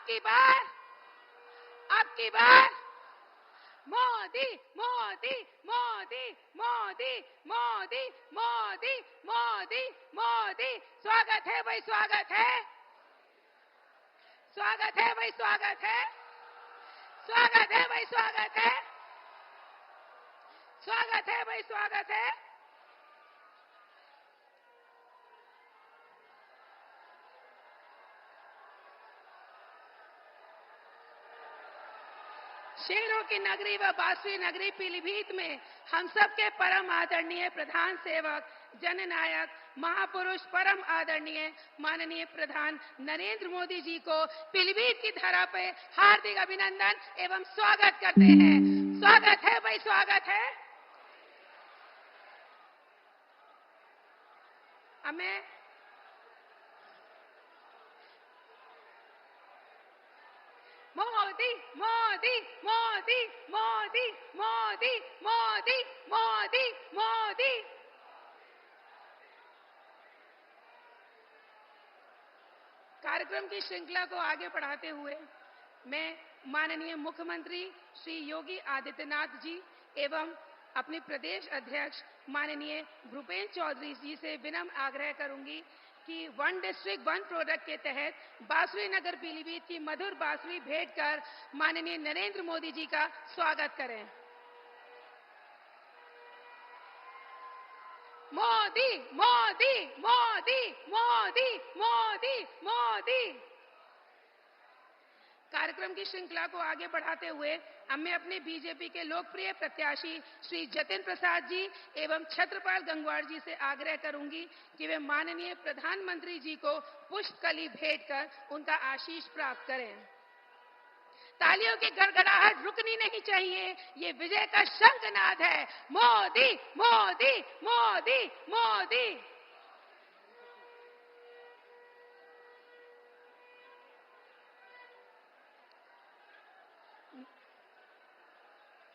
की बार मोदी मोदी मोदी मोदी मोदी मोदी मोदी मोदी। स्वागत है भाई, स्वागत है, स्वागत है भाई, स्वागत है, स्वागत है भाई, स्वागत है, स्वागत है भाई, स्वागत है। शेरों की नगरी व बांसुरी नगरी पीलीभीत में हम सबके परम आदरणीय प्रधान सेवक, जननायक, महापुरुष, परम आदरणीय माननीय प्रधान नरेंद्र मोदी जी को पीलीभीत की धरा पे हार्दिक अभिनंदन एवं स्वागत करते हैं। स्वागत है भाई, स्वागत है। हमें मोदी मोदी मोदी मोदी मोदी मोदी मोदी मोदी। कार्यक्रम की श्रृंखला को आगे बढ़ाते हुए मैं माननीय मुख्यमंत्री श्री योगी आदित्यनाथ जी एवं अपने प्रदेश अध्यक्ष माननीय भूपेंद्र चौधरी जी से विनम्र आग्रह करूंगी कि वन डिस्ट्रिक्ट वन प्रोडक्ट के तहत बांसुरी नगर पीलीभीत की मधुर बांसुरी भेंट कर माननीय नरेंद्र मोदी जी का स्वागत करें। मोदी मोदी मोदी मोदी मोदी मोदी। कार्यक्रम की श्रृंखला को आगे बढ़ाते हुए अब मैं अपने बीजेपी के लोकप्रिय प्रत्याशी श्री जतिन प्रसाद जी एवं छत्रपाल गंगवार जी से आग्रह करूंगी कि वे माननीय प्रधानमंत्री जी को पुष्पकली भेंट कर उनका आशीष प्राप्त करें। तालियों की गड़गड़ाहट रुकनी नहीं चाहिए, ये विजय का शंखनाद है। मोदी मोदी मोदी मोदी।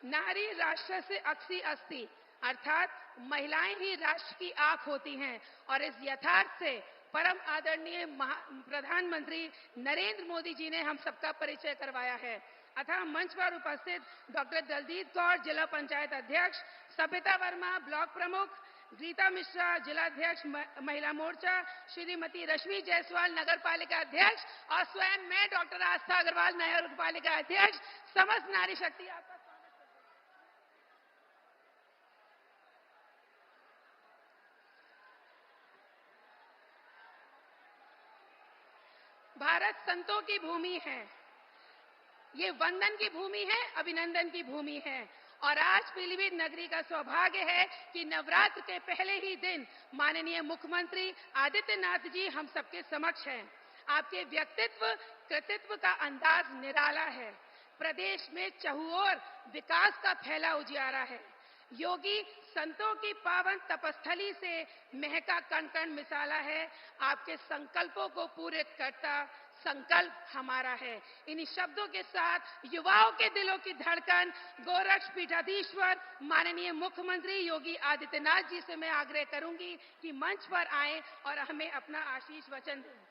नारी राष्ट्र से अक्षी अस्ति, अर्थात महिलाएं ही राष्ट्र की आंख होती हैं और इस यथार्थ से परम आदरणीय प्रधानमंत्री नरेंद्र मोदी जी ने हम सबका परिचय करवाया है। अतः मंच पर उपस्थित डॉक्टर दलजीत कौर जिला पंचायत अध्यक्ष, सबिता वर्मा ब्लॉक प्रमुख, गीता मिश्रा जिलाध्यक्ष महिला मोर्चा, श्रीमती रश्मि जायसवाल नगर पालिका अध्यक्ष और स्वयं मैं डॉक्टर आस्था अग्रवाल नगर पालिका अध्यक्ष, समस्त नारी शक्ति आपका भारत संतों की भूमि है, ये वंदन की भूमि है, अभिनंदन की भूमि है। और आज पीलीभीत नगरी का सौभाग्य है कि नवरात्र के पहले ही दिन माननीय मुख्यमंत्री आदित्यनाथ जी हम सबके समक्ष हैं। आपके व्यक्तित्व कृतित्व का अंदाज निराला है। प्रदेश में चहुओर विकास का फैला उजियारा है। योगी संतों की पावन तपस्थली से महका कण कण मिसाला है। आपके संकल्पों को पूरे करता संकल्प हमारा है। इन्हीं शब्दों के साथ युवाओं के दिलों की धड़कन गोरक्ष पीठाधीश्वर माननीय मुख्यमंत्री योगी आदित्यनाथ जी से मैं आग्रह करूंगी कि मंच पर आएं और हमें अपना आशीष वचन दें।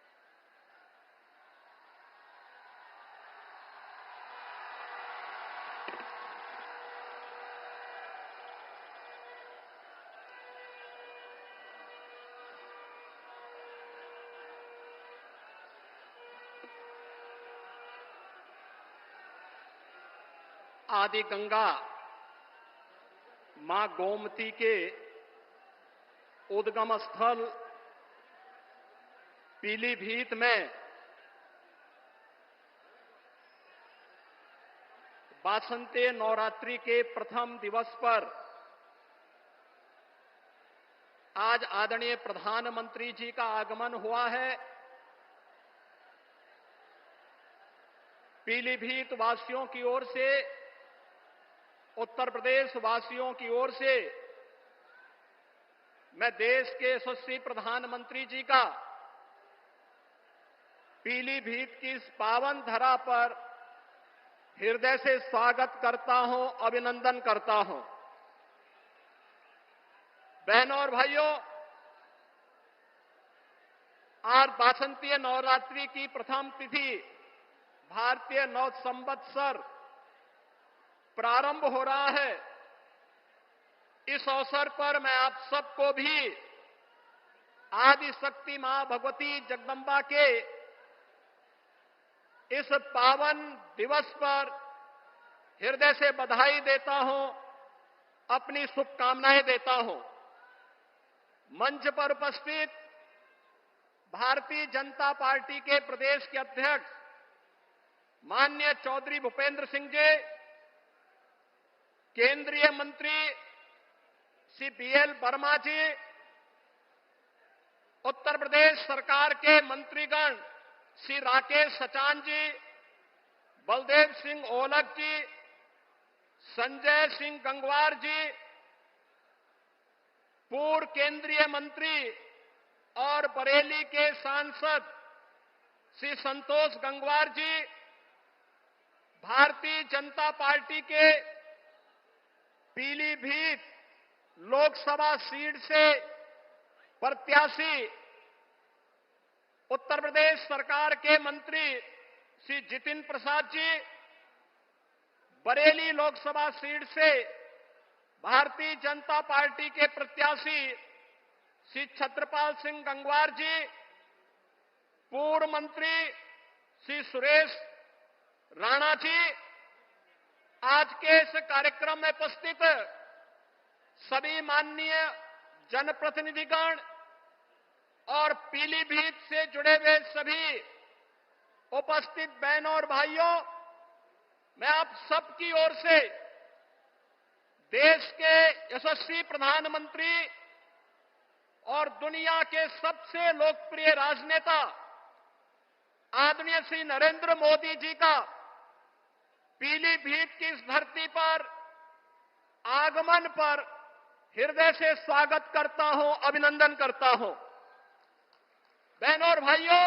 आदि गंगा मां गोमती के उद्गम स्थल पीलीभीत में वासंती नवरात्रि के प्रथम दिवस पर आज आदरणीय प्रधानमंत्री जी का आगमन हुआ है। पीलीभीत वासियों की ओर से, उत्तर प्रदेश वासियों की ओर से मैं देश के यशस्वी प्रधानमंत्री जी का पीलीभीत की इस पावन धरा पर हृदय से स्वागत करता हूं, अभिनंदन करता हूं। बहनों और भाइयों, आज वासंती नवरात्रि की प्रथम तिथि भारतीय नव संवत्सर प्रारंभ हो रहा है। इस अवसर पर मैं आप सबको भी आदि शक्ति मां भगवती जगदंबा के इस पावन दिवस पर हृदय से बधाई देता हूं, अपनी शुभकामनाएं देता हूं। मंच पर उपस्थित भारतीय जनता पार्टी के प्रदेश के अध्यक्ष माननीय चौधरी भूपेंद्र सिंह जी, केंद्रीय मंत्री श्री बीएल वर्मा जी, उत्तर प्रदेश सरकार के मंत्रीगण श्री राकेश सचान जी, बलदेव सिंह ओलख जी, संजय सिंह गंगवार जी, पूर्व केंद्रीय मंत्री और बरेली के सांसद श्री संतोष गंगवार जी, भारतीय जनता पार्टी के पीलीभीत लोकसभा सीट से प्रत्याशी उत्तर प्रदेश सरकार के मंत्री श्री जितिन प्रसाद जी, बरेली लोकसभा सीट से भारतीय जनता पार्टी के प्रत्याशी श्री छत्रपाल सिंह गंगवार जी, पूर्व मंत्री श्री सुरेश राणा जी, आज के इस कार्यक्रम में उपस्थित सभी माननीय जनप्रतिनिधिगण और पीलीभीत से जुड़े हुए सभी उपस्थित बहनों और भाइयों, मैं आप सबकी ओर से देश के यशस्वी प्रधानमंत्री और दुनिया के सबसे लोकप्रिय राजनेता आदरणीय श्री नरेंद्र मोदी जी का पीलीभीत की इस धरती पर आगमन पर हृदय से स्वागत करता हूं, अभिनंदन करता हूं। बहनों और भाइयों,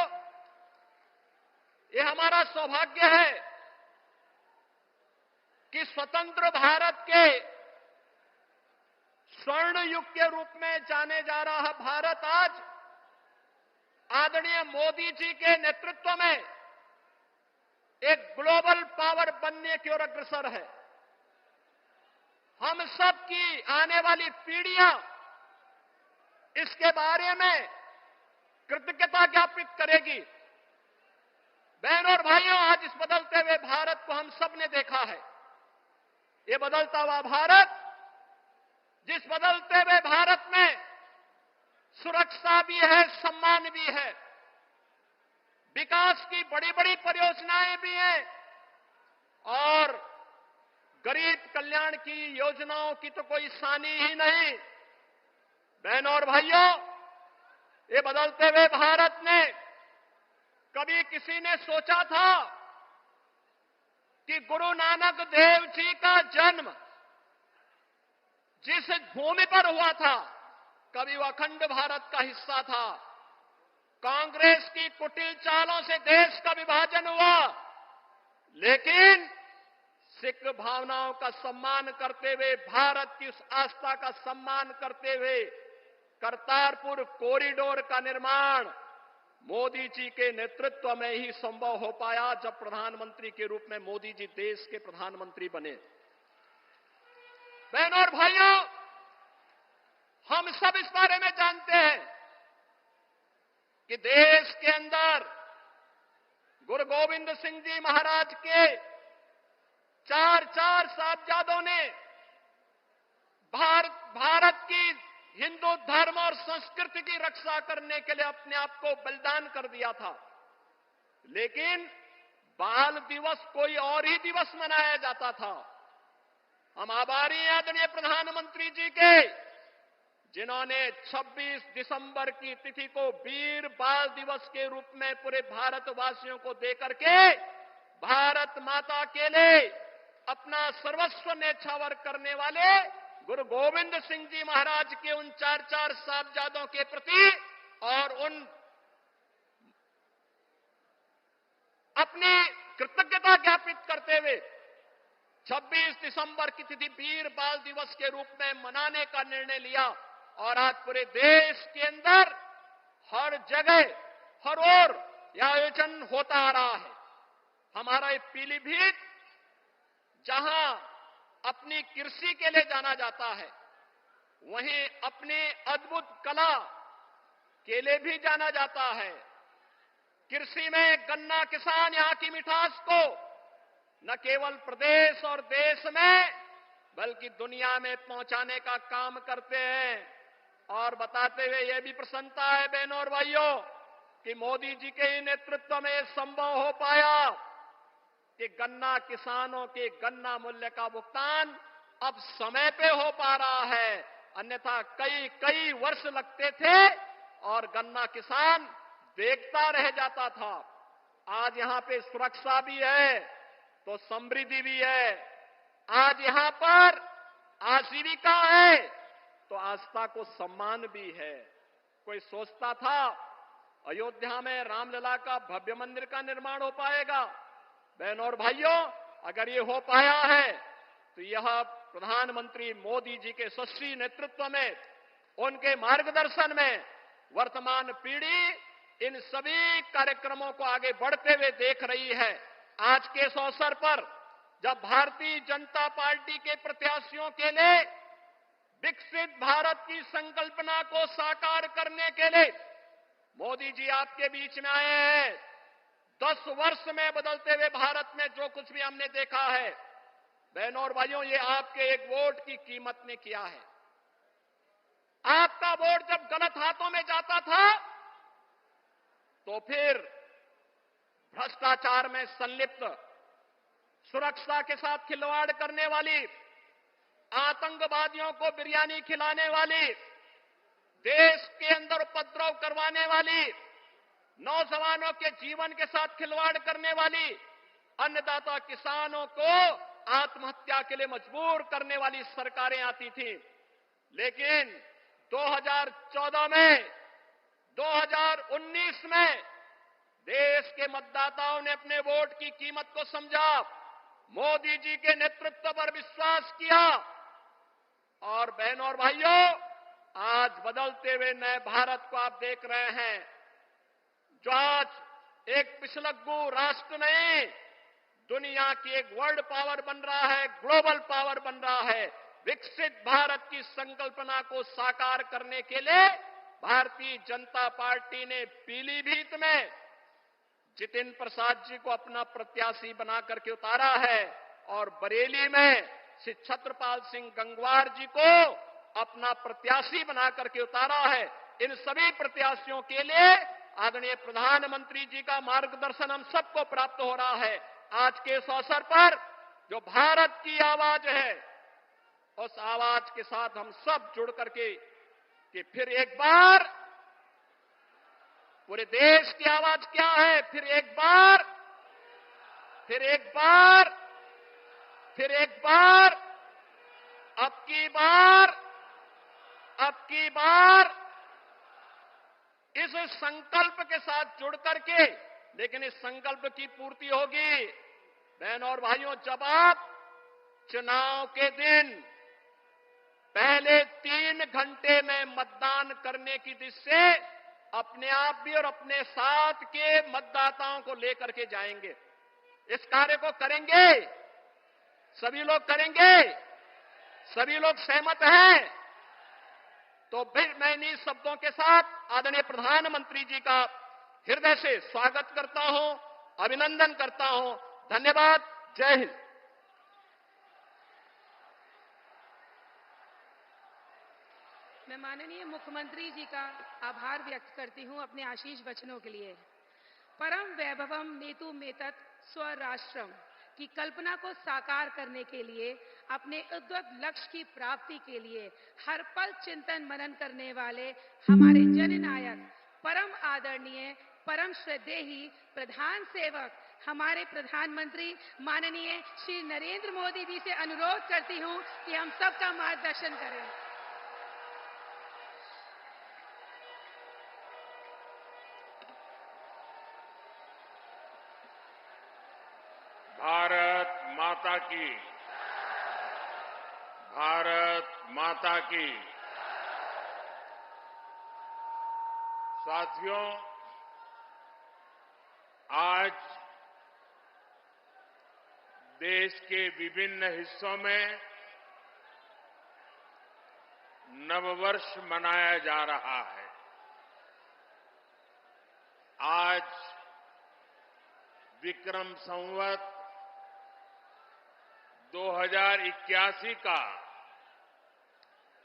ये हमारा सौभाग्य है कि स्वतंत्र भारत के स्वर्ण युग के रूप में जाने जा रहा भारत आज आदरणीय मोदी जी के नेतृत्व में एक ग्लोबल पावर बनने की ओर अग्रसर है। हम सब की आने वाली पीढ़ियां इसके बारे में कृतज्ञता ज्ञापित करेगी। बहनों और भाइयों, आज इस बदलते हुए भारत को हम सब ने देखा है। ये बदलता हुआ भारत, जिस बदलते हुए भारत में सुरक्षा भी है, सम्मान भी है, विकास की बड़ी बड़ी परियोजनाएं भी हैं और गरीब कल्याण की योजनाओं की तो कोई सानी ही नहीं। बहनों और भाइयों, ये बदलते हुए भारत ने कभी किसी ने सोचा था कि गुरु नानक देव जी का जन्म जिस भूमि पर हुआ था, कभी वह अखंड भारत का हिस्सा था। कांग्रेस की कुटिल चालों से देश का विभाजन हुआ, लेकिन सिख भावनाओं का सम्मान करते हुए, भारत की उस आस्था का सम्मान करते हुए करतारपुर कॉरिडोर का निर्माण मोदी जी के नेतृत्व में ही संभव हो पाया, जब प्रधानमंत्री के रूप में मोदी जी देश के प्रधानमंत्री बने। बहनों और भाइयों, हम सब इस बारे में जानते हैं कि देश के अंदर गुरु गोविंद सिंह जी महाराज के चार साहबजादों ने भारत की हिंदू धर्म और संस्कृति की रक्षा करने के लिए अपने आप को बलिदान कर दिया था। लेकिन बाल दिवस कोई और ही दिवस मनाया जाता था। हम आभारी हैं आदरणीय प्रधानमंत्री जी के, जिन्होंने 26 दिसंबर की तिथि को वीर बाल दिवस के रूप में पूरे भारतवासियों को देकर के भारत माता के लिए अपना सर्वस्व न्यौछावर करने वाले गुरु गोविंद सिंह जी महाराज के उन चार साहबजादों के प्रति और उन अपनी कृतज्ञता ज्ञापित करते हुए 26 दिसंबर की तिथि वीर बाल दिवस के रूप में मनाने का निर्णय लिया। और आज पूरे देश के अंदर हर जगह हर ओर यह आयोजन होता आ रहा है। हमारा ये पीलीभीत जहां अपनी कृषि के लिए जाना जाता है, वहीं अपनी अद्भुत कला के लिए भी जाना जाता है। कृषि में गन्ना किसान यहां की मिठास को न केवल प्रदेश और देश में बल्कि दुनिया में पहुंचाने का काम करते हैं। और बताते हुए यह भी प्रसन्नता है बहनों और भाइयों कि मोदी जी के ही नेतृत्व में संभव हो पाया कि गन्ना किसानों के गन्ना मूल्य का भुगतान अब समय पे हो पा रहा है। अन्यथा कई वर्ष लगते थे और गन्ना किसान देखता रह जाता था। आज यहां पे सुरक्षा भी है तो समृद्धि भी है। आज यहां पर आजीविका है तो आस्था को सम्मान भी है। कोई सोचता था अयोध्या में रामलला का भव्य मंदिर का निर्माण हो पाएगा? बहनों और भाइयों, अगर ये हो पाया है तो यह प्रधानमंत्री मोदी जी के यशस्वी नेतृत्व में, उनके मार्गदर्शन में वर्तमान पीढ़ी इन सभी कार्यक्रमों को आगे बढ़ते हुए देख रही है। आज के इस अवसर पर जब भारतीय जनता पार्टी के प्रत्याशियों के लिए विकसित भारत की संकल्पना को साकार करने के लिए मोदी जी आपके बीच में आए हैं, 10 वर्ष में बदलते हुए भारत में जो कुछ भी हमने देखा है, बहनों और भाइयों, ये आपके एक वोट की कीमत ने किया है। आपका वोट जब गलत हाथों में जाता था तो फिर भ्रष्टाचार में संलिप्त, सुरक्षा के साथ खिलवाड़ करने वाली, आतंकवादियों को बिरयानी खिलाने वाली, देश के अंदर उपद्रव करवाने वाली, नौजवानों के जीवन के साथ खिलवाड़ करने वाली, अन्नदाता किसानों को आत्महत्या के लिए मजबूर करने वाली सरकारें आती थी। लेकिन 2014 में, 2019 में देश के मतदाताओं ने अपने वोट की कीमत को समझा, मोदी जी के नेतृत्व पर विश्वास किया और बहनों और भाइयों, आज बदलते हुए नए भारत को आप देख रहे हैं, जो आज एक पिछलग्गू राष्ट्र नहीं, दुनिया की एक वर्ल्ड पावर बन रहा है, ग्लोबल पावर बन रहा है। विकसित भारत की संकल्पना को साकार करने के लिए भारतीय जनता पार्टी ने पीलीभीत में जितिन प्रसाद जी को अपना प्रत्याशी बना करके उतारा है और बरेली में श्री छत्रपाल सिंह गंगवार जी को अपना प्रत्याशी बना करके उतारा है। इन सभी प्रत्याशियों के लिए आदरणीय प्रधानमंत्री जी का मार्गदर्शन हम सबको प्राप्त हो रहा है। आज के इस अवसर पर जो भारत की आवाज है, उस आवाज के साथ हम सब जुड़ करके कि फिर एक बार पूरे देश की आवाज क्या है, फिर एक बार, फिर एक बार, फिर एक बार, अब की बार, अब की बार इस संकल्प के साथ जुड़ करके, लेकिन इस संकल्प की पूर्ति होगी बहनों और भाइयों जब आप चुनाव के दिन पहले 3 घंटे में मतदान करने की दिशा से अपने आप भी और अपने साथ के मतदाताओं को लेकर के जाएंगे। इस कार्य को करेंगे, सभी लोग करेंगे, सभी लोग सहमत हैं। तो फिर मैं इन्हीं शब्दों के साथ आदरणीय प्रधानमंत्री जी का हृदय से स्वागत करता हूं, अभिनंदन करता हूं। धन्यवाद। जय हिंद। मैं माननीय मुख्यमंत्री जी का आभार व्यक्त करती हूं अपने आशीष वचनों के लिए। परम वैभवम नेतु मेतत् स्वराष्ट्रम की कल्पना को साकार करने के लिए, अपने उद्वत लक्ष्य की प्राप्ति के लिए हर पल चिंतन मनन करने वाले हमारे जननायक, परम आदरणीय, परम श्रद्धेय प्रधान सेवक हमारे प्रधानमंत्री माननीय श्री नरेंद्र मोदी जी से अनुरोध करती हूं कि हम सबका मार्गदर्शन करें। भारत माता की, भारत माता की। साथियों, आज देश के विभिन्न हिस्सों में नववर्ष मनाया जा रहा है। आज विक्रम संवत 2081 का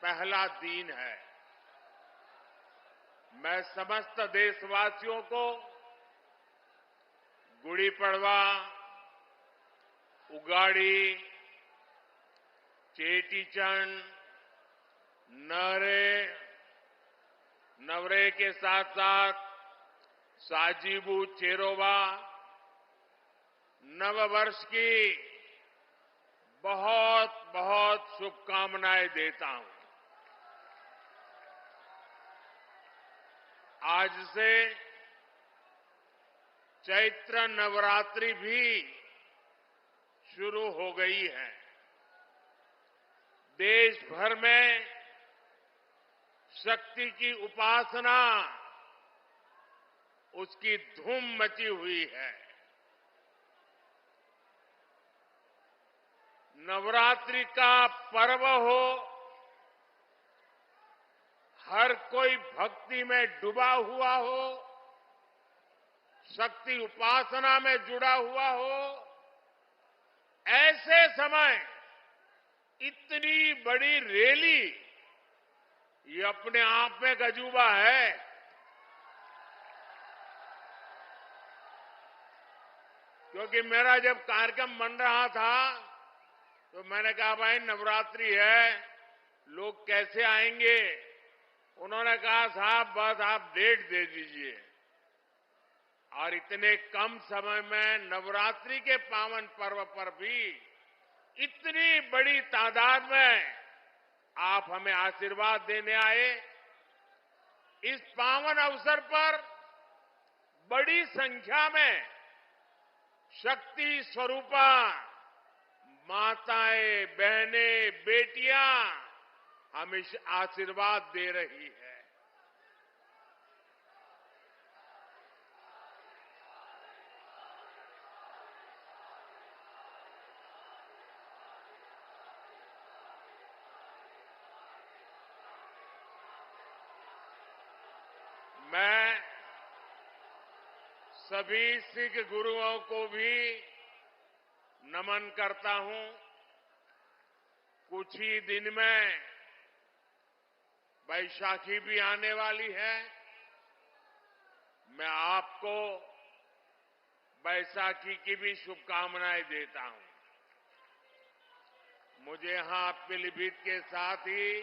पहला दिन है। मैं समस्त देशवासियों को गुड़ी पड़वा, उगाड़ी, चेटीचंड, नवरे के साथ साथ साजीबू चेरोबा नववर्ष की बहुत बहुत शुभकामनाएं देता हूं। आज से चैत्र नवरात्रि भी शुरू हो गई है। देश भर में शक्ति की उपासना, उसकी धूम मची हुई है। नवरात्रि का पर्व हो, हर कोई भक्ति में डूबा हुआ हो, शक्ति उपासना में जुड़ा हुआ हो, ऐसे समय इतनी बड़ी रैली, ये अपने आप में एक अजूबा है। क्योंकि मेरा जब कार्यक्रम बन रहा था तो मैंने कहा भाई नवरात्रि है, लोग कैसे आएंगे। उन्होंने कहा साहब बस आप डेट दे दीजिए। और इतने कम समय में नवरात्रि के पावन पर्व पर भी इतनी बड़ी तादाद में आप हमें आशीर्वाद देने आए। इस पावन अवसर पर बड़ी संख्या में शक्ति स्वरूपा माताएं, बहनें, बेटियां हमें आशीर्वाद दे रही है। मैं सभी सिख गुरुओं को भी नमन करता हूं। कुछ ही दिन में वैशाखी भी आने वाली है। मैं आपको वैशाखी की भी शुभकामनाएं देता हूं। मुझे यहां पीलीभीत के साथ ही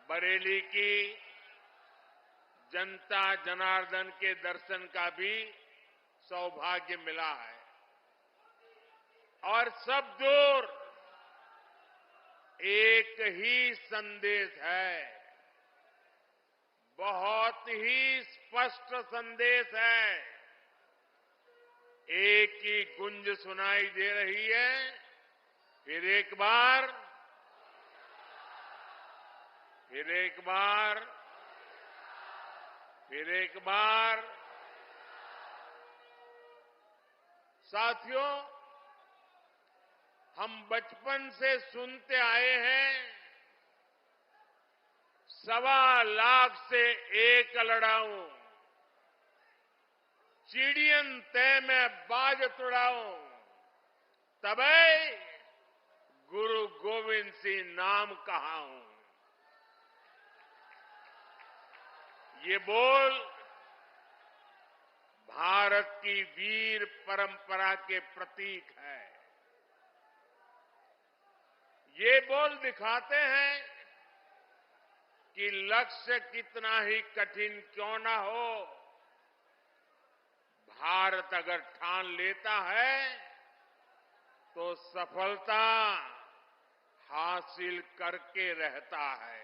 बरेली की जनता जनार्दन के दर्शन का भी सौभाग्य मिला है। और सब दूर एक ही संदेश है, बहुत ही स्पष्ट संदेश है। एक ही गुंज सुनाई दे रही है, फिर एक बार, फिर एक बार, फिर एक बार। साथियों, हम बचपन से सुनते आए हैं, 1.25 से एक लड़ाऊं, चिड़ियन तय में बाज तुड़ाऊं, तबै गुरु गोविंद सिंह नाम कहाऊं। ये बोल भारत की वीर परंपरा के प्रतीक है। ये बोल दिखाते हैं कि लक्ष्य कितना ही कठिन क्यों ना हो, भारत अगर ठान लेता है तो सफलता हासिल करके रहता है।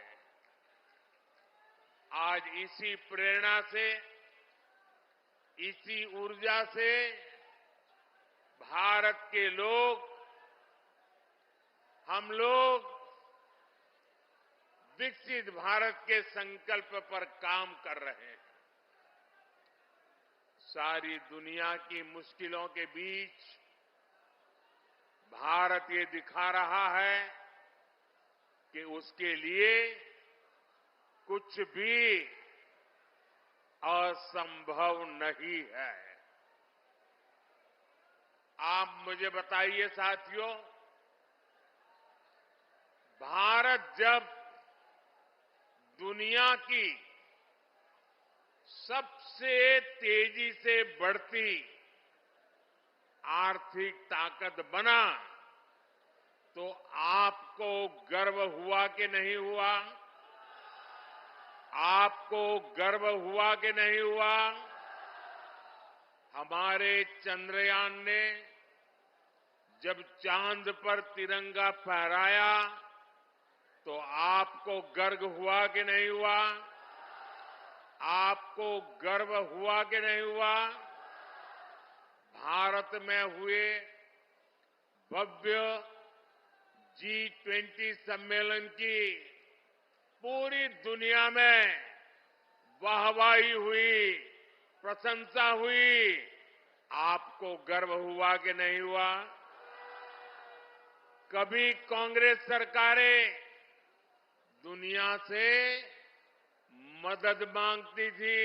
आज इसी प्रेरणा से, इसी ऊर्जा से भारत के लोग, हम लोग विकसित भारत के संकल्प पर काम कर रहे हैं। सारी दुनिया की मुश्किलों के बीच भारत ये दिखा रहा है कि उसके लिए कुछ भी असंभव नहीं है। आप मुझे बताइए साथियों, भारत जब दुनिया की सबसे तेजी से बढ़ती आर्थिक ताकत बना तो आपको गर्व हुआ कि नहीं हुआ? आपको गर्व हुआ कि नहीं हुआ? हमारे चंद्रयान ने जब चांद पर तिरंगा फहराया तो आपको गर्व हुआ कि नहीं हुआ? आपको गर्व हुआ कि नहीं हुआ? भारत में हुए भव्य G20 सम्मेलन की पूरी दुनिया में वाहवाही हुई, प्रशंसा हुई। आपको गर्व हुआ कि नहीं हुआ? कभी कांग्रेस सरकारें दुनिया से मदद मांगती थी,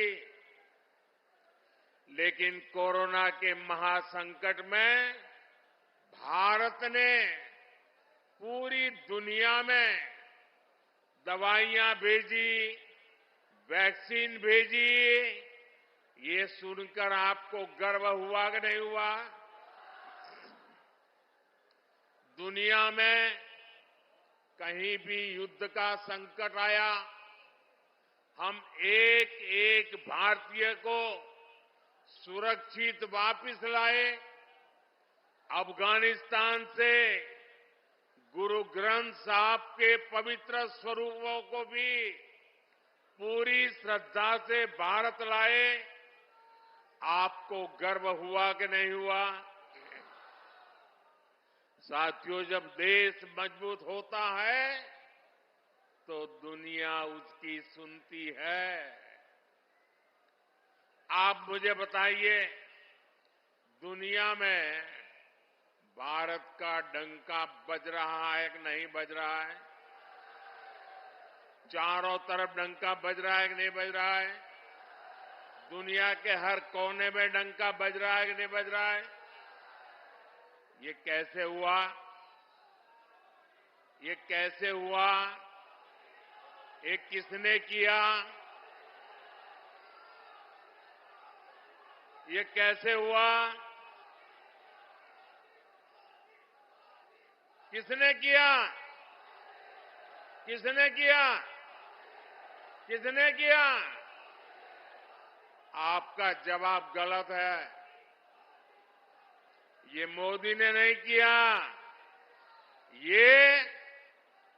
लेकिन कोरोना के महासंकट में भारत ने पूरी दुनिया में दवाइयां भेजी, वैक्सीन भेजी। ये सुनकर आपको गर्व हुआ कि नहीं हुआ? दुनिया में कहीं भी युद्ध का संकट आया, हम एक एक भारतीय को सुरक्षित वापस लाए। अफगानिस्तान से गुरु ग्रंथ साहब के पवित्र स्वरूपों को भी पूरी श्रद्धा से भारत लाए। आपको गर्व हुआ कि नहीं हुआ? साथियों, जब देश मजबूत होता है तो दुनिया उसकी सुनती है। आप मुझे बताइए, दुनिया में भारत का डंका बज रहा है कि नहीं बज रहा है? चारों तरफ डंका बज रहा है कि नहीं बज रहा है? दुनिया के हर कोने में डंका बज रहा है कि नहीं बज रहा है? ये कैसे हुआ? ये कैसे हुआ? ये किसने किया? ये कैसे हुआ? किसने किया? किसने किया? किसने किया? आपका जवाब गलत है। ये मोदी ने नहीं किया, ये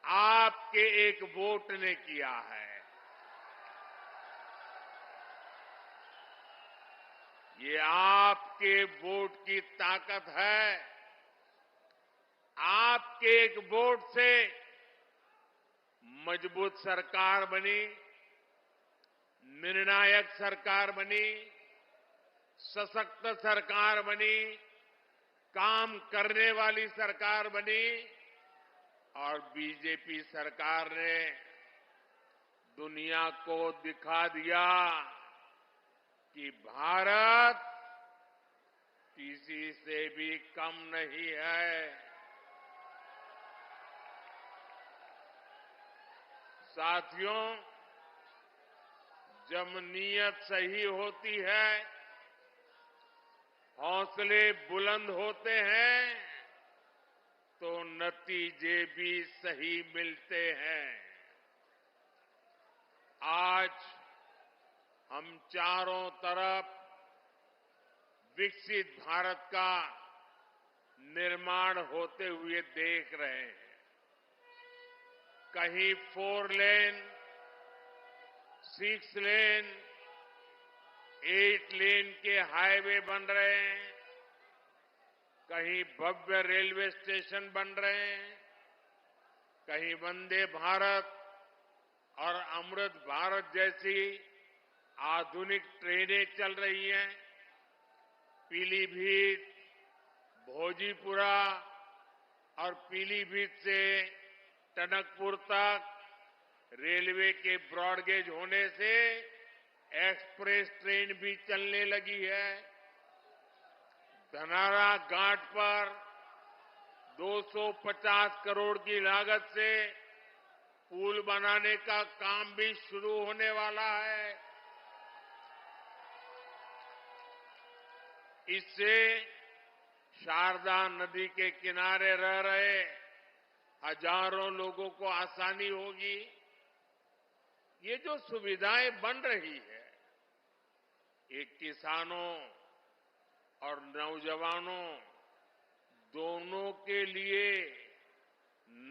आपके एक वोट ने किया है। ये आपके वोट की ताकत है। आपके एक वोट से मजबूत सरकार बनी, निर्णायक सरकार बनी, सशक्त सरकार बनी, काम करने वाली सरकार बनी। और बीजेपी सरकार ने दुनिया को दिखा दिया कि भारत किसी से भी कम नहीं है। साथियों, जब नीयत सही होती है, हौसले बुलंद होते हैं, तो नतीजे भी सही मिलते हैं। आज हम चारों तरफ विकसित भारत का निर्माण होते हुए देख रहे हैं। कहीं 4 लेन, 6 लेन, 8 लेन के हाईवे बन रहे हैं, कहीं भव्य रेलवे स्टेशन बन रहे हैं, कहीं वंदे भारत और अमृत भारत जैसी आधुनिक ट्रेनें चल रही हैं। पीलीभीत, भोजीपुरा, और पीलीभीत से टनकपुर तक रेलवे के ब्रॉडगेज होने से एक्सप्रेस ट्रेन भी चलने लगी है। धनारा घाट पर 250 करोड़ की लागत से पुल बनाने का काम भी शुरू होने वाला है। इससे शारदा नदी के किनारे रह रहे हजारों लोगों को आसानी होगी। ये जो सुविधाएं बन रही है, ये किसानों और नौजवानों दोनों के लिए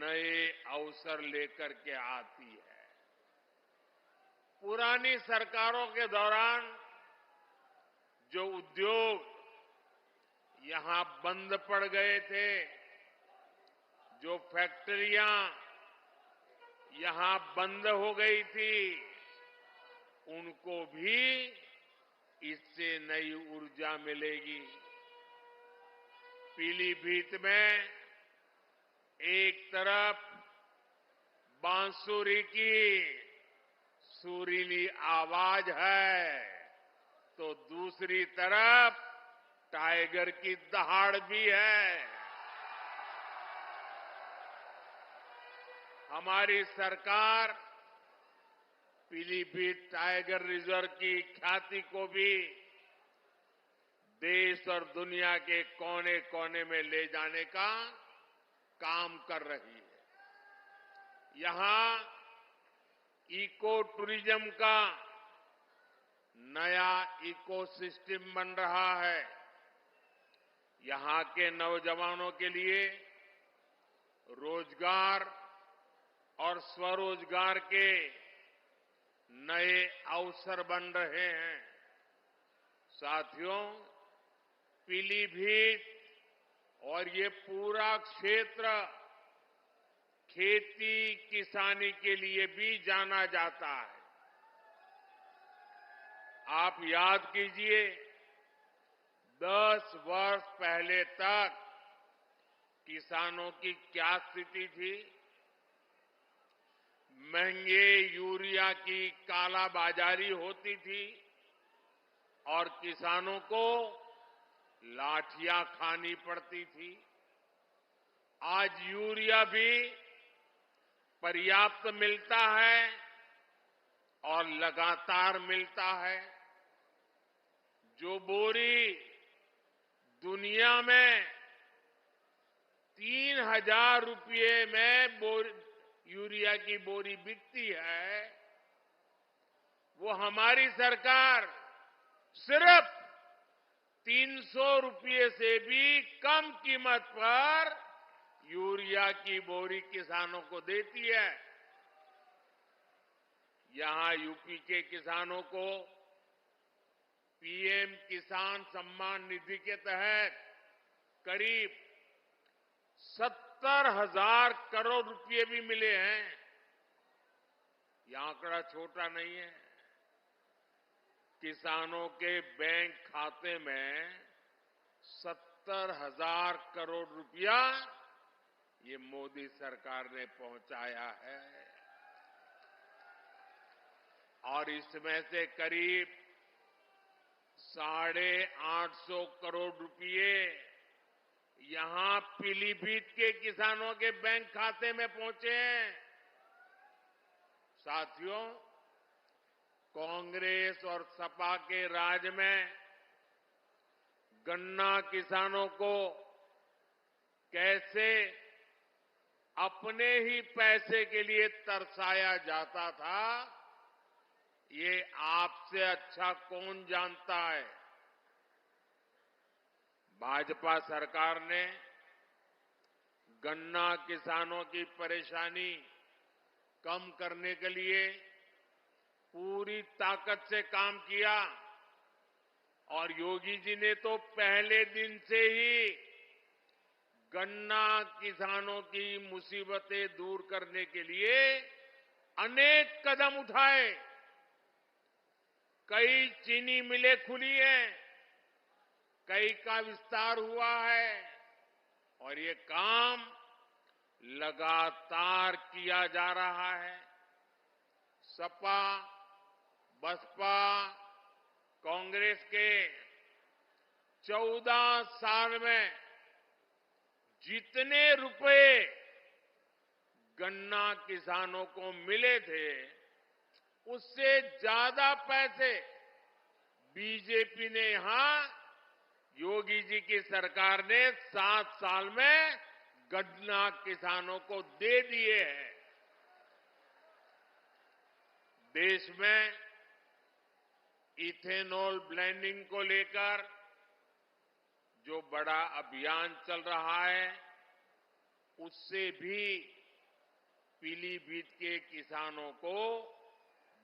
नए अवसर लेकर के आती है। पुरानी सरकारों के दौरान जो उद्योग यहां बंद पड़ गए थे, जो फैक्ट्रियां यहां बंद हो गई थी, उनको भी इससे नई ऊर्जा मिलेगी। पीलीभीत में एक तरफ बांसुरी की सुरीली आवाज है, तो दूसरी तरफ टाइगर की दहाड़ भी है। हमारी सरकार पीलीभीत टाइगर रिजर्व की ख्याति को भी देश और दुनिया के कोने कोने में ले जाने का काम कर रही है। यहां इको टूरिज्म का नया इकोसिस्टम बन रहा है। यहां के नौजवानों के लिए रोजगार और स्वरोजगार के नए अवसर बन रहे हैं। साथियों, पीलीभीत और ये पूरा क्षेत्र खेती किसानी के लिए भी जाना जाता है। आप याद कीजिए, 10 वर्ष पहले तक किसानों की क्या स्थिति थी। महंगे यूरिया की कालाबाजारी होती थी और किसानों को लाठियां खानी पड़ती थी। आज यूरिया भी पर्याप्त मिलता है और लगातार मिलता है। जो बोरी दुनिया में 3,000 रुपये में यूरिया की बोरी बिकती है, वो हमारी सरकार सिर्फ 300 रुपये से भी कम कीमत पर यूरिया की बोरी किसानों को देती है। यहां यूपी के किसानों को पीएम किसान सम्मान निधि के तहत करीब 70,000 करोड़ रुपए भी मिले हैं। यह आंकड़ा छोटा नहीं है। किसानों के बैंक खाते में 70,000 करोड़ रुपया ये मोदी सरकार ने पहुंचाया है और इसमें से करीब 850 करोड़ रुपये यहां पीलीभीत के किसानों के बैंक खाते में पहुंचे हैं। साथियों, कांग्रेस और सपा के राज में गन्ना किसानों को कैसे अपने ही पैसे के लिए तरसाया जाता था, ये आपसे अच्छा कौन जानता है। भाजपा सरकार ने गन्ना किसानों की परेशानी कम करने के लिए पूरी ताकत से काम किया और योगी जी ने तो पहले दिन से ही गन्ना किसानों की मुसीबतें दूर करने के लिए अनेक कदम उठाए। कई चीनी मिलें खुली हैं, कई का विस्तार हुआ है और ये काम लगातार किया जा रहा है। सपा, बसपा, कांग्रेस के 14 साल में जितने रुपए गन्ना किसानों को मिले थे, उससे ज्यादा पैसे बीजेपी ने यहां योगी जी की सरकार ने 7 साल में गन्ना किसानों को दे दिए हैं। देश में इथेनॉल ब्लेंडिंग को लेकर जो बड़ा अभियान चल रहा है, उससे भी पीलीभीत के किसानों को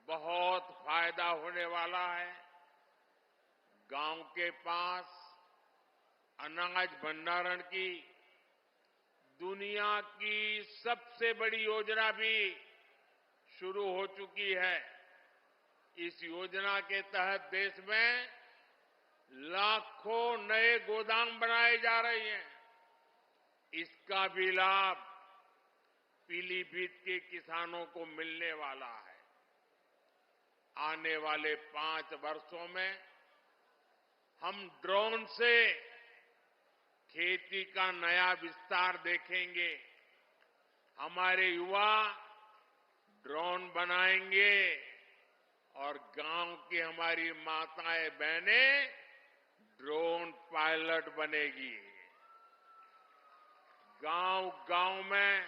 बहुत फायदा होने वाला है। गांव के पास अनाज भंडारण की दुनिया की सबसे बड़ी योजना भी शुरू हो चुकी है। इस योजना के तहत देश में लाखों नए गोदाम बनाए जा रहे हैं। इसका भी लाभ पीलीभीत के किसानों को मिलने वाला है। आने वाले 5 वर्षों में हम ड्रोन से खेती का नया विस्तार देखेंगे। हमारे युवा ड्रोन बनाएंगे और गांव की हमारी माताएं बहनें ड्रोन पायलट बनेगी। गांव-गांव में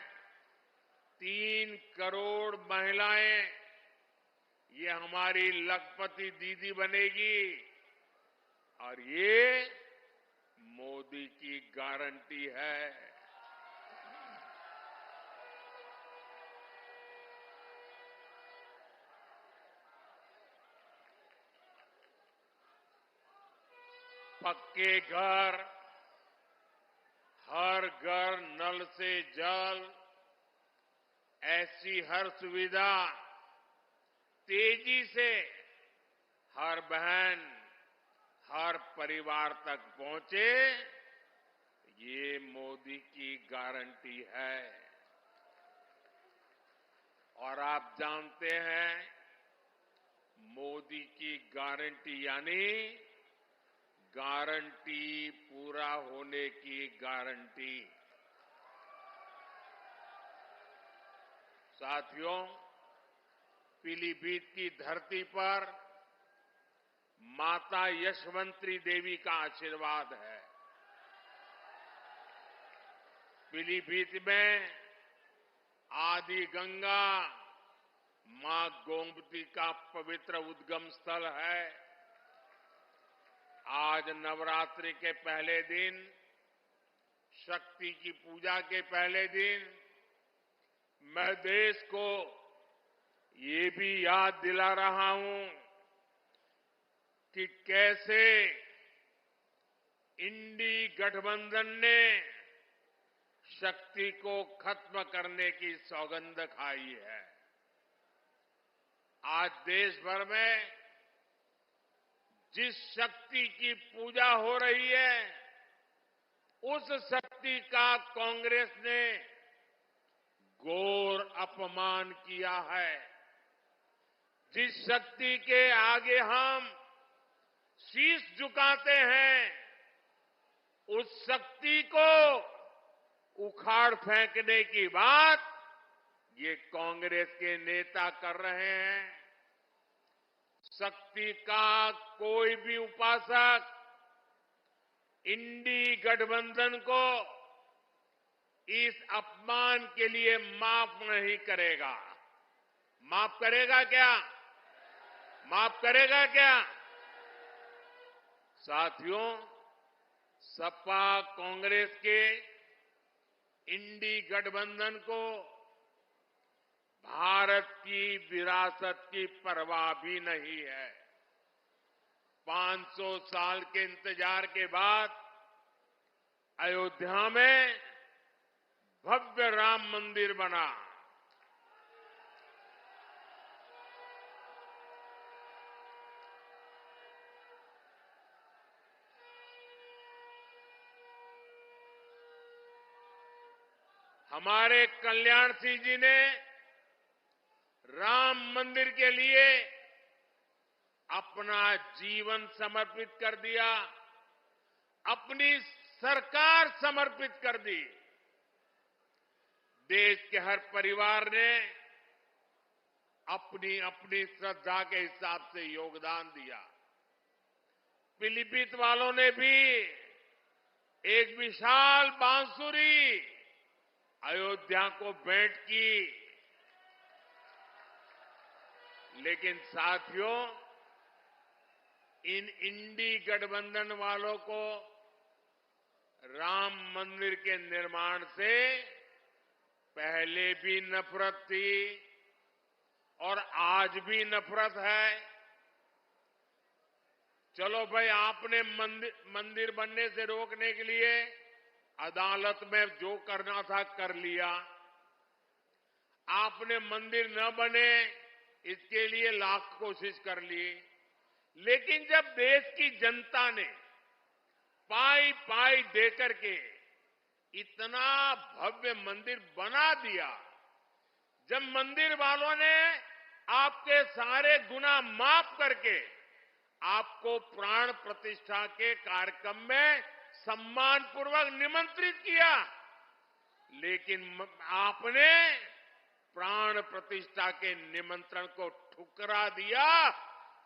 3 करोड़ महिलाएं ये हमारी लखपति दीदी बनेगी और ये मोदी की गारंटी है। पक्के घर, हर घर नल से जल, ऐसी हर सुविधा तेजी से हर बहन, हर परिवार तक पहुंचे, ये मोदी की गारंटी है। और आप जानते हैं, मोदी की गारंटी यानी गारंटी पूरा होने की गारंटी। साथियों, पीलीभीत की धरती पर माता यशवंती देवी का आशीर्वाद है। पीलीभीत में आदि गंगा मां गोमती का पवित्र उद्गम स्थल है। आज नवरात्रि के पहले दिन, शक्ति की पूजा के पहले दिन, मैं देश को ये भी याद दिला रहा हूं कि कैसे इंडी गठबंधन ने शक्ति को खत्म करने की सौगंध खाई है। आज देश भर में जिस शक्ति की पूजा हो रही है, उस शक्ति का कांग्रेस ने घोर अपमान किया है। जिस शक्ति के आगे हम शीश झुकाते हैं, उस शक्ति को उखाड़ फेंकने की बात ये कांग्रेस के नेता कर रहे हैं। शक्ति का कोई भी उपासक इंडी गठबंधन को इस अपमान के लिए माफ नहीं करेगा। माफ करेगा क्या? माफ करेगा क्या? साथियों, सपा कांग्रेस के इंडी गठबंधन को भारत की विरासत की परवाह भी नहीं है। 500 साल के इंतजार के बाद अयोध्या में भव्य राम मंदिर बना। हमारे कल्याण सिंह जी ने राम मंदिर के लिए अपना जीवन समर्पित कर दिया, अपनी सरकार समर्पित कर दी। देश के हर परिवार ने अपनी अपनी श्रद्धा के हिसाब से योगदान दिया। पीलीभीत वालों ने भी एक विशाल बांसुरी अयोध्या को भेंट की। लेकिन साथियों, इन इंडी गठबंधन वालों को राम मंदिर के निर्माण से पहले भी नफरत थी और आज भी नफरत है। चलो भाई, आपने मंदिर बनने से रोकने के लिए अदालत में जो करना था कर लिया। आपने मंदिर न बने इसके लिए लाख कोशिश कर ली। लेकिन जब देश की जनता ने पाई पाई देकर के इतना भव्य मंदिर बना दिया, जब मंदिर वालों ने आपके सारे गुनाह माफ करके आपको प्राण प्रतिष्ठा के कार्यक्रम में सम्मानपूर्वक निमंत्रित किया, लेकिन आपने प्राण प्रतिष्ठा के निमंत्रण को ठुकरा दिया।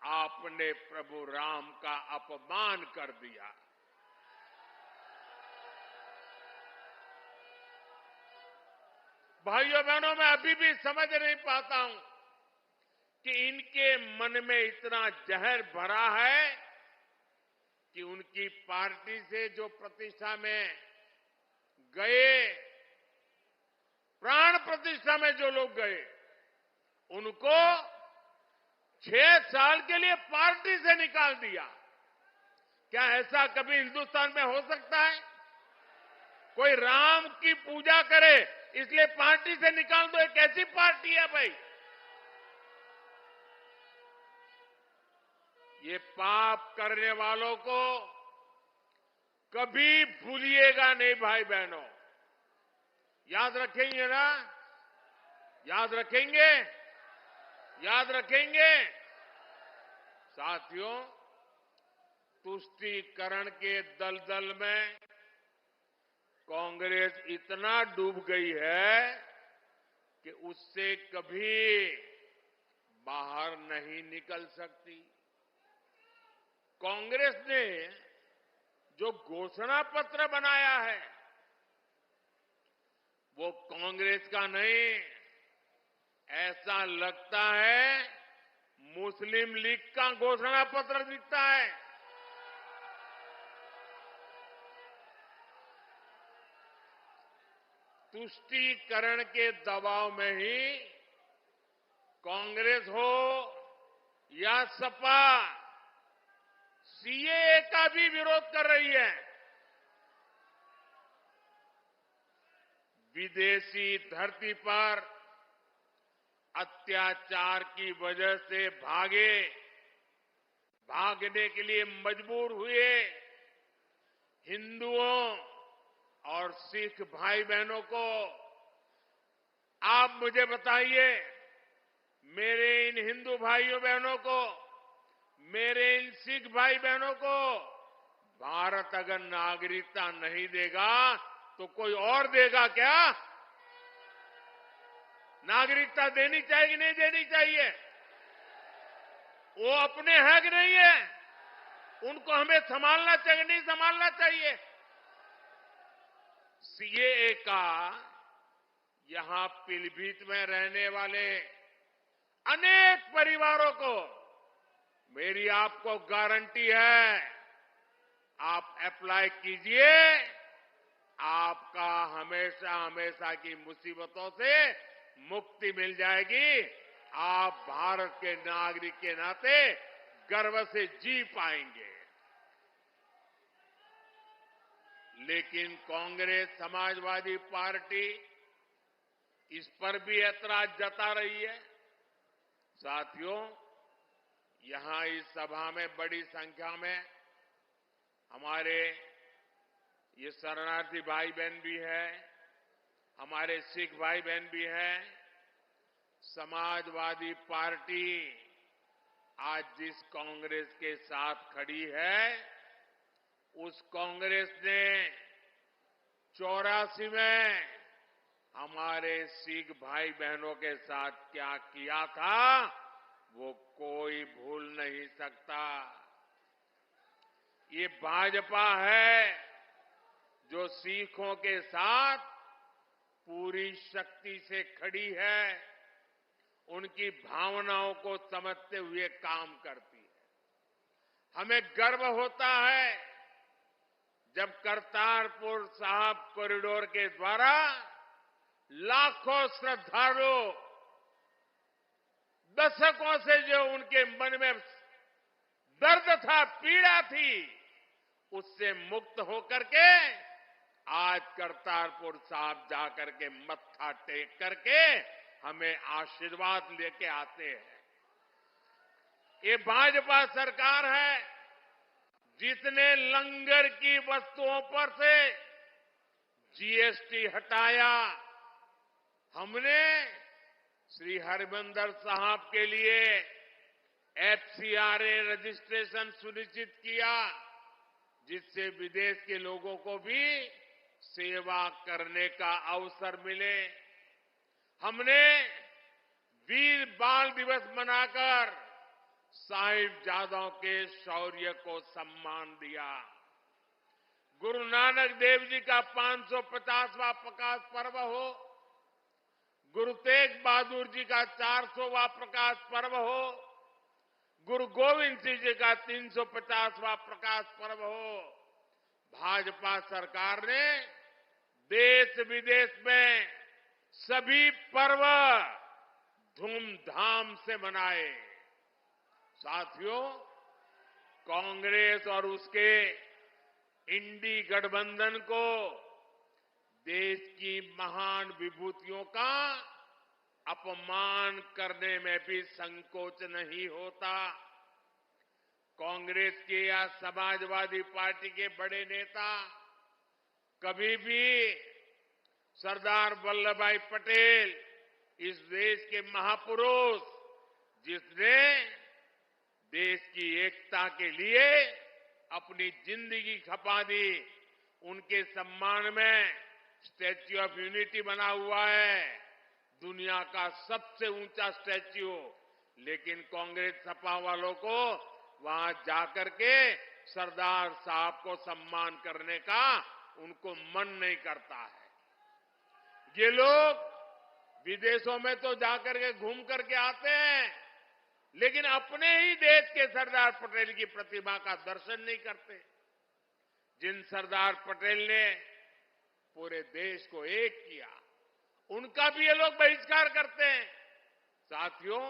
आपने प्रभु राम का अपमान कर दिया। भाइयों बहनों, मैं अभी भी समझ नहीं पाता हूं कि इनके मन में इतना जहर भरा है कि उनकी पार्टी से जो प्रतिष्ठा में गए, प्राण प्रतिष्ठा में जो लोग गए, उनको 6 साल के लिए पार्टी से निकाल दिया। क्या ऐसा कभी हिंदुस्तान में हो सकता है? कोई राम की पूजा करे इसलिए पार्टी से निकाल दो? एक ऐसी पार्टी है भाई? ये पाप करने वालों को कभी भूलिएगा नहीं भाई बहनों। याद रखेंगे ना? याद रखेंगे? याद रखेंगे? साथियों, तुष्टीकरण के दलदल में कांग्रेस इतना डूब गई है कि उससे कभी बाहर नहीं निकल सकती। कांग्रेस ने जो घोषणा पत्र बनाया है वो कांग्रेस का नहीं, ऐसा लगता है मुस्लिम लीग का घोषणा पत्र दिखता है। तुष्टीकरण के दबाव में ही कांग्रेस हो या सपा सीएए का भी विरोध कर रही है। विदेशी धरती पर अत्याचार की वजह से भागने के लिए मजबूर हुए हिंदुओं और सिख भाई बहनों को आप मुझे बताइए, मेरे इन हिंदू भाइयों बहनों को, मेरे इन सिख भाई बहनों को भारत अगर नागरिकता नहीं देगा तो कोई और देगा क्या? नागरिकता देनी चाहिए कि नहीं देनी चाहिए? वो अपने हैं कि नहीं है? उनको हमें संभालना चाहिए नहीं संभालना चाहिए? सीएए का यहां पीलीभीत में रहने वाले अनेक परिवारों को मेरी आपको गारंटी है, आप अप्लाई कीजिए, आपका हमेशा हमेशा की मुसीबतों से मुक्ति मिल जाएगी। आप भारत के नागरिक के नाते गर्व से जी पाएंगे। लेकिन कांग्रेस समाजवादी पार्टी इस पर भी ऐतराज जता रही है। साथियों, यहां इस सभा में बड़ी संख्या में हमारे ये शरणार्थी भाई बहन भी है, हमारे सिख भाई बहन भी हैं। समाजवादी पार्टी आज जिस कांग्रेस के साथ खड़ी है, उस कांग्रेस ने 84 में हमारे सिख भाई बहनों के साथ क्या किया था, वो कोई भूल नहीं सकता। ये भाजपा है जो सिखों के साथ पूरी शक्ति से खड़ी है, उनकी भावनाओं को समझते हुए काम करती है। हमें गर्व होता है जब करतारपुर साहिब कॉरिडोर के द्वारा लाखों श्रद्धालु दशकों से जो उनके मन में दर्द था, पीड़ा थी, उससे मुक्त होकर के आज करतारपुर साहिब जाकर के मत्था टेक करके हमें आशीर्वाद लेके आते हैं। ये भाजपा सरकार है जिसने लंगर की वस्तुओं पर से जीएसटी हटाया। हमने श्री हरमंदिर साहिब के लिए एफसीआरए रजिस्ट्रेशन सुनिश्चित किया, जिससे विदेश के लोगों को भी सेवा करने का अवसर मिले। हमने वीर बाल दिवस मनाकर साहिबजादों के शौर्य को सम्मान दिया। गुरु नानक देव जी का 550वां प्रकाश पर्व हो, गुरु तेग बहादुर जी का 400वां प्रकाश पर्व हो, गुरु गोविंद सिंह जी का 350वां प्रकाश पर्व हो, भाजपा सरकार ने देश विदेश में सभी पर्व धूमधाम से मनाए। साथियों, कांग्रेस और उसके इंडी गठबंधन को देश की महान विभूतियों का अपमान करने में भी संकोच नहीं होता। कांग्रेस के या समाजवादी पार्टी के बड़े नेता कभी भी सरदार वल्लभ भाई पटेल, इस देश के महापुरुष जिसने देश की एकता के लिए अपनी जिंदगी खपा दी, उनके सम्मान में स्टैच्यू ऑफ यूनिटी बना हुआ है, दुनिया का सबसे ऊंचा स्टैच्यू। लेकिन कांग्रेस सपा वालों को वहां जाकर के सरदार साहब को सम्मान करने का उनको मन नहीं करता है। ये लोग विदेशों में तो जाकर के घूम करके आते हैं, लेकिन अपने ही देश के सरदार पटेल की प्रतिमा का दर्शन नहीं करते, जिन सरदार पटेल ने पूरे देश को एक किया, उनका भी ये लोग बहिष्कार करते हैं। साथियों,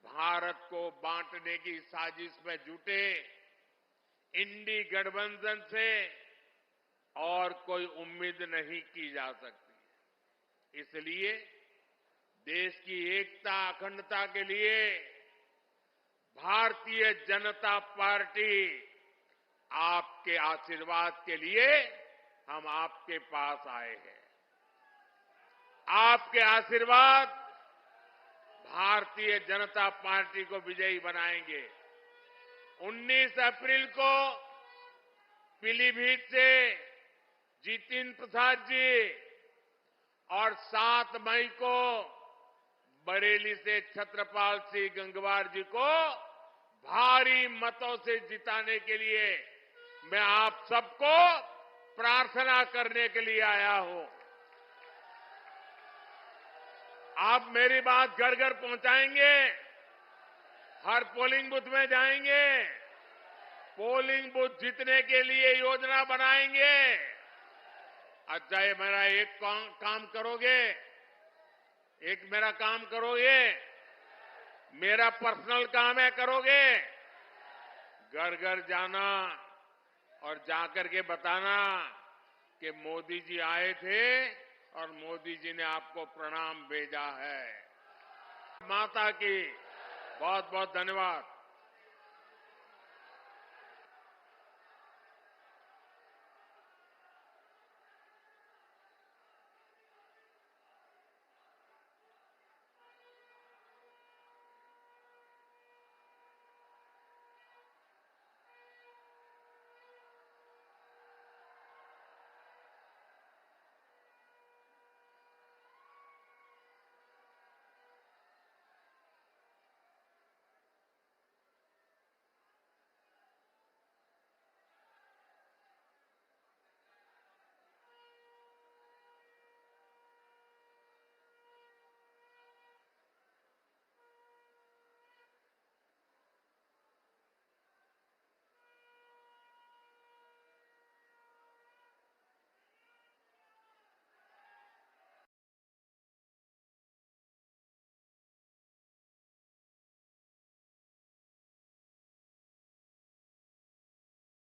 भारत को बांटने की साजिश में जुटे इंडी गठबंधन से और कोई उम्मीद नहीं की जा सकती। इसलिए देश की एकता अखंडता के लिए भारतीय जनता पार्टी आपके आशीर्वाद के लिए हम आपके पास आए हैं। आपके आशीर्वाद भारतीय जनता पार्टी को विजयी बनाएंगे। 19 अप्रैल को पीलीभीत से जितिन प्रसाद जी और 7 मई को बरेली से छत्रपाल सिंह गंगवार जी को भारी मतों से जिताने के लिए मैं आप सबको प्रार्थना करने के लिए आया हूं। आप मेरी बात घर घर पहुंचाएंगे, हर पोलिंग बूथ में जाएंगे, पोलिंग बूथ जीतने के लिए योजना बनाएंगे। अच्छा, ये मेरा एक काम करोगे, एक मेरा काम करोगे, मेरा पर्सनल काम है, करोगे? घर घर जाना और जाकर के बताना कि मोदी जी आए थे और मोदी जी ने आपको प्रणाम भेजा है। माता की बहुत बहुत धन्यवाद।